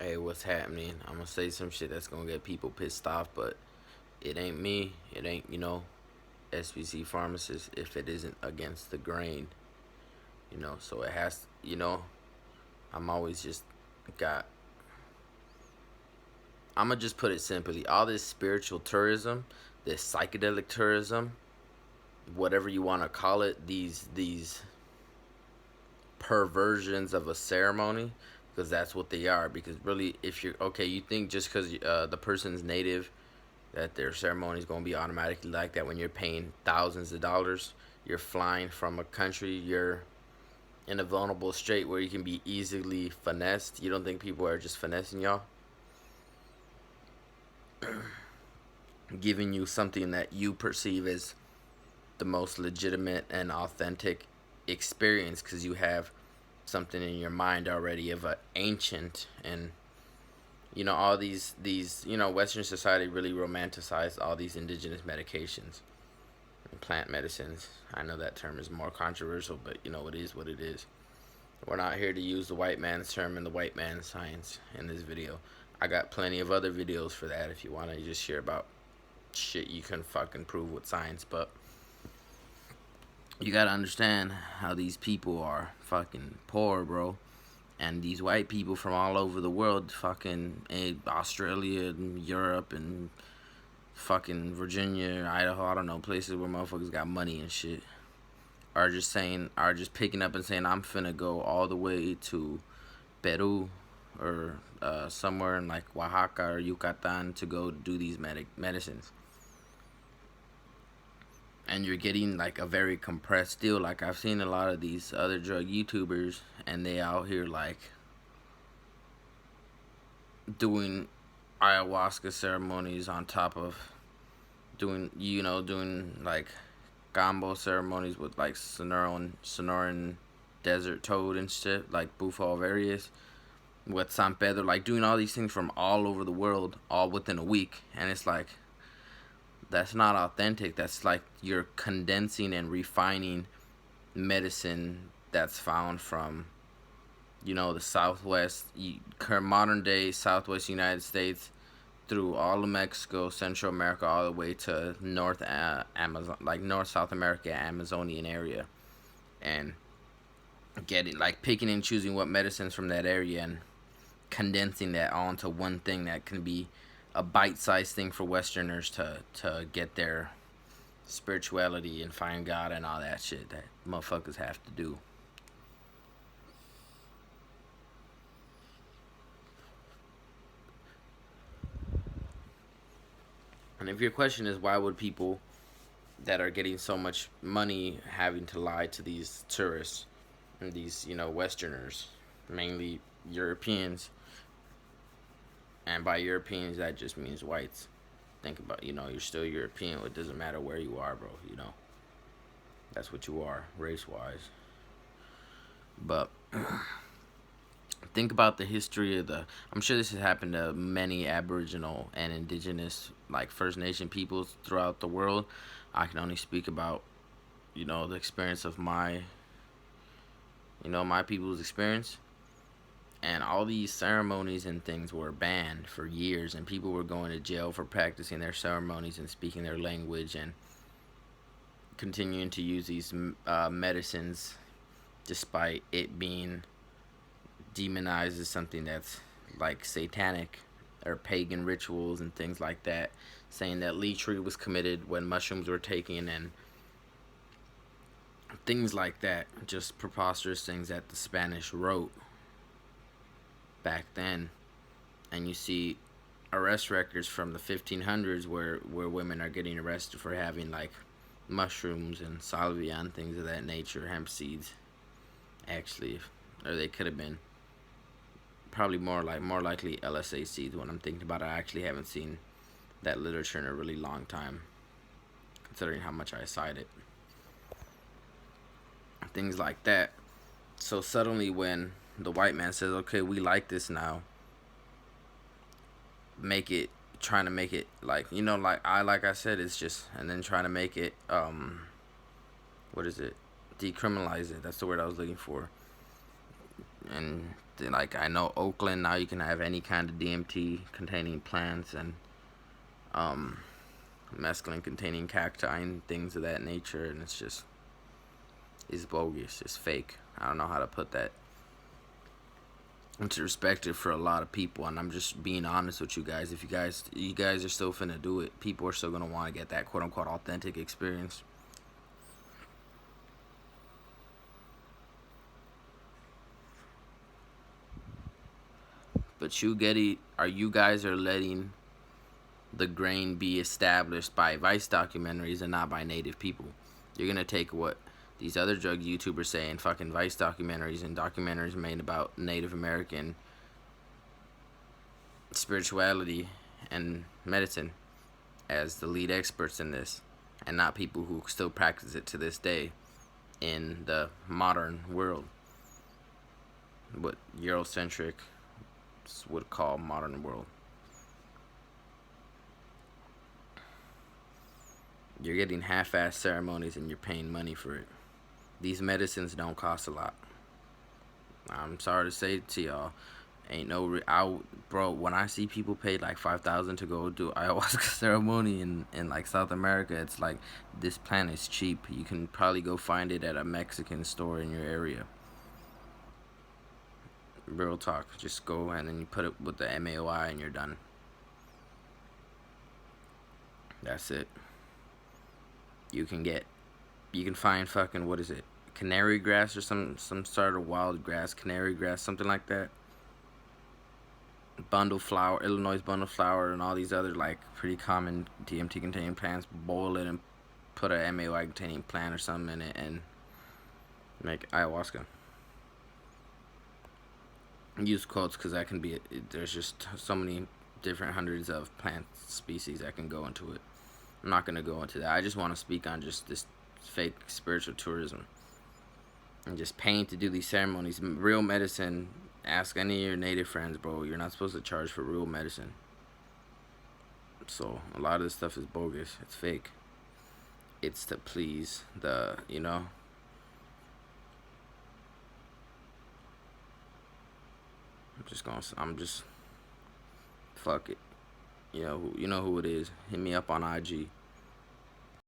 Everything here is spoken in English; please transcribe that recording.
Hey, what's happening? I'm gonna say some shit that's gonna get people pissed off, but it ain't me. It ain't, SPC pharmacist if it isn't against the grain, So it has, I'm always just got, I'm gonna just put it simply. All this spiritual tourism, this psychedelic tourism, whatever you wanna call it, these perversions of a ceremony, because that's what they are. Because really, if you're okay, you think just because the person's native that their ceremony is going to be automatically like that. When you're paying thousands of dollars, you're flying from a country, you're in a vulnerable state where you can be easily finessed. You don't think people are just finessing y'all, giving you something that you perceive as the most legitimate and authentic experience because you have something in your mind already of a ancient and all these Western society really romanticized all these indigenous medications and plant medicines. I know that term is more controversial, but it is what it is. We're not here to use the white man's term and the white man's science in this video. I got plenty of other videos for that if you want to just hear about shit you can fucking prove with science. But you gotta understand how these people are fucking poor, bro. And these white people from all over the world, fucking Australia and Europe and fucking Virginia, Idaho, I don't know, places where motherfuckers got money and shit, are just picking up and saying, I'm finna go all the way to Peru or somewhere in like Oaxaca or Yucatan to go do these medicines. And you're getting like a very compressed deal. Like I've seen a lot of these other drug YouTubers, and they out here like doing ayahuasca ceremonies on top of doing like gombo ceremonies with like Sonoran desert toad and shit, like Bufo Various with San Pedro, like doing all these things from all over the world, all within a week. And it's like, that's not authentic. That's like you're condensing and refining medicine that's found from the southwest, modern day southwest United States, through all of Mexico, Central America, all the way to North Amazon, like North South America, Amazonian area, and getting like picking and choosing what medicines from that area and condensing that all into one thing that can be a bite-sized thing for Westerners to get their spirituality and find God and all that shit that motherfuckers have to do. And if your question is why would people that are getting so much money having to lie to these tourists and these, Westerners, mainly Europeans, and by Europeans that just means whites. Think about, you're still European. It doesn't matter where you are, bro. That's what you are, race wise. But think about the history of I'm sure this has happened to many Aboriginal and Indigenous, like First Nation peoples throughout the world. I can only speak about, the experience of my people's experience. And all these ceremonies and things were banned for years, and people were going to jail for practicing their ceremonies and speaking their language and continuing to use these medicines despite it being demonized as something that's like satanic or pagan rituals and things like that, saying that lechery was committed when mushrooms were taken and things like that. Just preposterous things that the Spanish wrote back then. And you see arrest records from the 1500s where women are getting arrested for having like mushrooms and salvia and things of that nature, hemp seeds actually, or they could have been probably more likely LSA seeds. When I'm thinking about it, I actually haven't seen that literature in a really long time, considering how much I cite it. Things like that. So suddenly when the white man says, okay, we like this now, trying to make it like, like I said, it's just, and then trying to make it, what is it? Decriminalize it. That's the word I was looking for. And Like, I know Oakland now you can have any kind of DMT containing plants and mescaline containing cacti and things of that nature, and it's bogus. It's fake. I don't know how to put that into perspective for a lot of people, and I'm just being honest with you guys. If you guys are still finna do it, people are still gonna want to get that quote unquote authentic experience. But you guys are letting the grain be established by Vice documentaries and not by Native people. You're gonna take what these other drug YouTubers say in fucking Vice documentaries and documentaries made about Native American spirituality and medicine as the lead experts in this, and not people who still practice it to this day in the modern world. What Eurocentric would call modern world. You're getting half-ass ceremonies and you're paying money for it. These medicines don't cost a lot. I'm sorry to say it to y'all. Ain't no bro, when I see people pay like $5,000 to go do ayahuasca ceremony in like South America, it's like, this plant is cheap. You can probably go find it at a Mexican store in your area. Real talk. Just go and then you put it with the MAOI and you're done. That's it. You can find fucking, what is it, canary grass or some sort of wild grass, canary grass, something like that. Bundle flower, Illinois bundle flower, and all these other like pretty common DMT containing plants. Boil it and put a MAOI containing plant or something in it and make ayahuasca. Use quotes because that can be there's just so many different hundreds of plant species that can go into it. I'm not gonna go into that. I just want to speak on just this fake spiritual tourism and just paying to do these ceremonies. Real medicine. Ask any of your Native friends, bro. You're not supposed to charge for real medicine. So a lot of this stuff is bogus. It's fake. It's to please the, I'm just fuck it. You know who it is. Hit me up on IG.